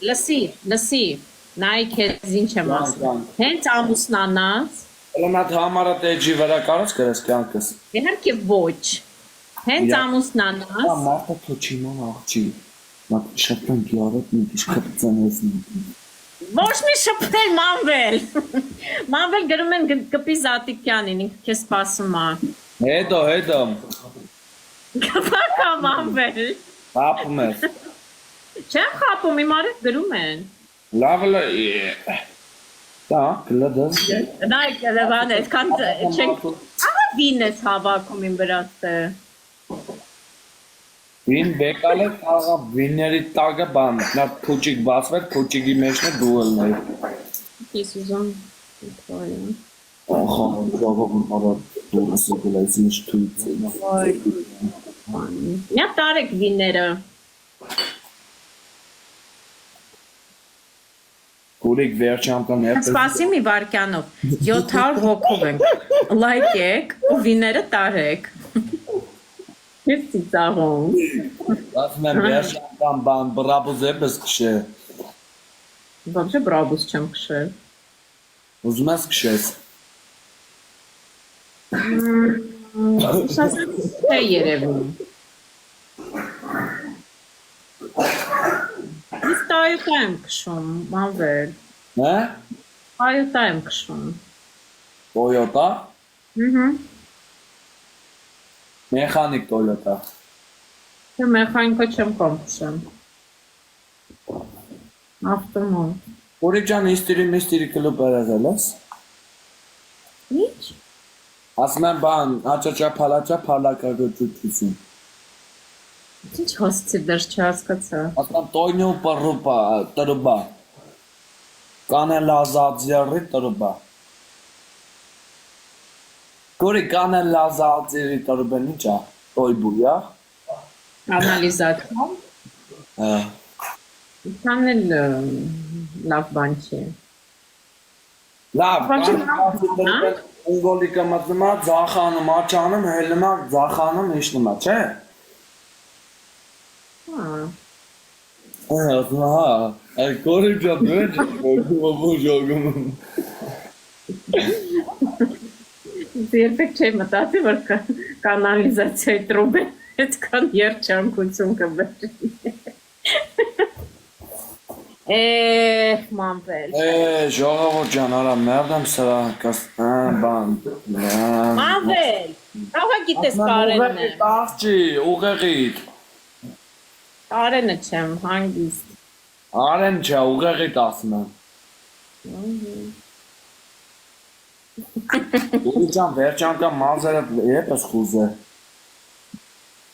Լսի, լսի, նայ քեզ ինչ եմ ասում։ Հենց ամուսնանաս, Լնատ համարը տեջի վրա կարած գրես կյանքս։ իհարկե ոչ։ Հենց ամուսնանաս, Մարդը թոչի ման աղջի։ Մատ շփտան գյարդ մի քիչ կպծանես։ ոչ մի շփվել մանվել։ Մանվել գրում են կպի Զատիկյանին, ինքը քեզ սպասում է։ Հետո։ Կապակա մանվել։ Խապում ես։ Չեմ խապում, իմ արդ գրում են։ Լավ Դա, գլադս։ Նայ, կլավան այդքան չենք, աղա վին ես հավաքում իմ վրաստը։ Վին բեկալ է աղա վինների տագը բան, նա փուճիկ բացվեր, փուճիկի մեջն է դուելն է։ Ես ուզում թվայում։ Ախա, ժավագուն արա դուրս եկել այս ինչ թույց է։ Նա տարեք վինները։ Կուրիկ վերջ անգամ է։ Սպասի մի վարքյանով, 700 հոգով ենք, լայք եք ու վիները տարեք։ Ես ծիծաղում։ Ասում եմ վերջ անգամ բան, բրաբուզ է բս կշե։ Բաբժե բրաբուզ չեմ կշել։ Ուզում ես կշես։ Սասած է երևում։ Ես տայուտա եմ կշում, մանվել։ Հա? Տայուտա եմ կշում։ Toyota, մեխանիկ Toyota։ Դե մեխանիկա չեմ կամ կշեմ։ Ավտոմոտ։ Կուրիկ ջան, իստիրի կլուբ երազել ես։ Ինչ։ Ասում եմ բան, աճաճա փալաճա փալակագործություն։ Ինչ հոսցի դեռ չհասկացա։ Ասում տոյնու պռուպա, տրուբա։ Կանելազաձերի տրուբա։ Կուրիկ կանելազաձերի տրուբեն ինչ է, տոյբույա։ Անալիզացիա։ Հա։ Քան էլ լավ բան չի։ Լավ, ունգոլիկը մտնումա, ձախանում, աչանում, հելնումա, ձախանում, իշնումա, չէ։ Հա, այլ կորիք ջա բեջ, ով ժողում։ Երբեք չի մտածի, որ կանալիզացիայի տրուբ է, այդքան երջանկություն կբերի։ Մանվել։ Ժողովուրդ ջան, արա մերդեմ սրա բան։ Մանվել, աղա գիտես կարենն է։ Աղջի, ուղեղիտ։ Կարենը չեմ, հանգիստ։ Արեն չէ, ուղեղիտ ասում եմ։ Կուրիկ ջան, վերջ անգամ մազերը եպես խուզ է։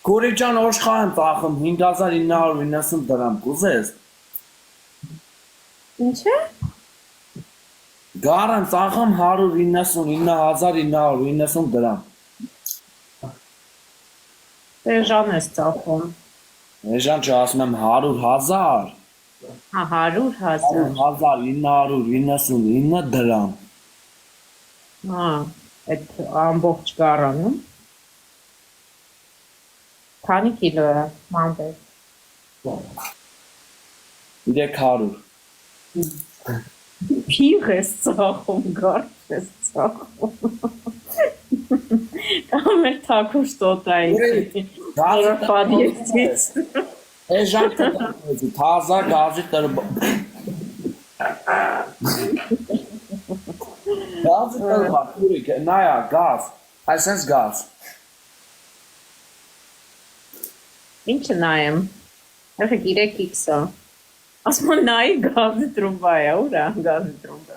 Կուրիկ ջան, օշխա եմ տախում 5990 դրամ, կուզես։ Ինչ է։ Գար եմ տախում 199,990 դրամ։ Տեժան ես ծախում։ Էժան չէ, ասում եմ 100,000։ Հա, 100,000։ 100,999 դրամ։ Հա, այդ ամբողջ գարանում։ Քանի կիլո է, մանվել։ 300։ Փիղ ես ծախում, գարդ ես ծախում։ Կամ էլ թակուր շտոտայի։ Պատիեցից։ Էժան կտակվեցի, թազա գազի տրբա։ Գազի տրբա, կուրիկ, նայա, գազ, այսենց գազ։ Ինչը նայեմ, հեղը 3x-ա, ասման նայի գազի տրումբա է, ուր է գազի տրումբա։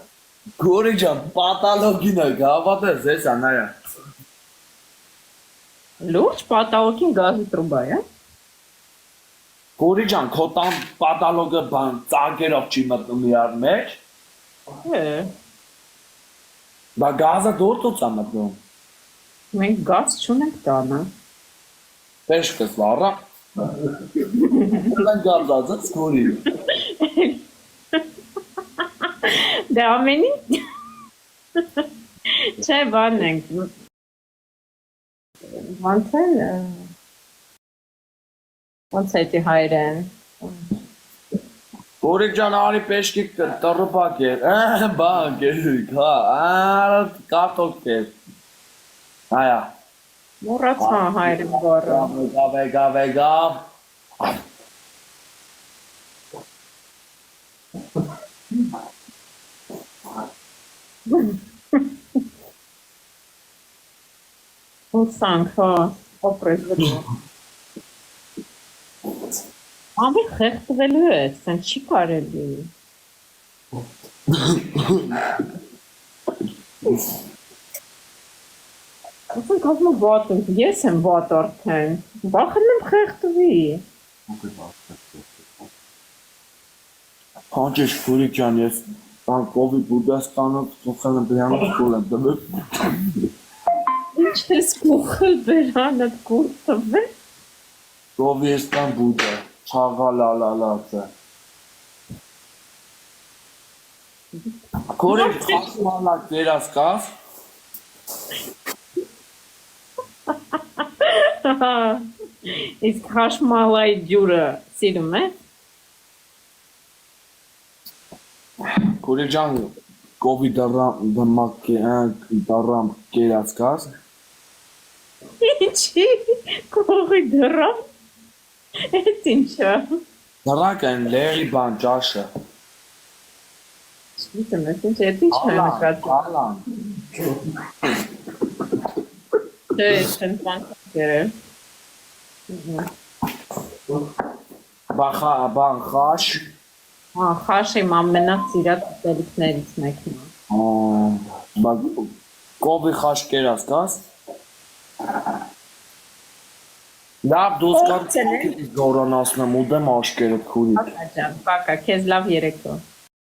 Կուրիկ ջան, պատալոգին է, գավատ է, զես է, նայա։ Լուրջ պատալոգին գազի տրումբա է։ Կուրիկ ջան, քո տան պատալոգը բան, ծագերով չի մտնում իրար մեջ։ Բա գազը դորտոց է մտնում։ Մենք գազ չունենք տանը։ Պեշկս լառա։ Լեն գազածը սկորի։ Դե ամենի։ Չէ բան ենք։ Ոնց է դի հայրեն։ Քուրիկ ջան, արի պեշկի տրպակ է։ Բան գերիկ, հա, կարտոկ է։ Այա։ Մոռացա հայրը բառը։ Գավ։ Ուսանք, հա, օպրես վրու։ Ամեն խեղտվելու է, սեն չի կարելի։ Ուսան կազմը վատ եմ, ես եմ վատ արդեն, բախն եմ խեղտվի։ Հանջեշ քուրիկ ջան, ես կովի Բուդաստանով ծոխել եմ բրանով կուլ եմ դմել։ Ինչ ես կուխել բերանդ կուրտով է։ Կովիստան Բուդա, չաղալալալացը։ Քուրիկ խասմալակ դերաս կավ։ Իսկ հաշմալայի ջուրը սիրում է։ Քուրիկ ջան, կովի դարամ կերած կազ։ Ինչի կողի դրամ։ Էդ ինչա։ Դարակ են լերի բան ճաշը։ Չգիտեմ, ես ինչ էդ ինչ է նկատի։ Ալան։ Դե ես են բան Բան խաշ։ Հա, խաշ իմ ամենասիրած ուտելիքներից մեկն է։ Կովի խաշ կերած կազ։ Լավ դուս կար գորանասնեմ ուդեմ աշկերդ քուրիկ։ Ակա ջան, պակա, քեզ լավ երեկո։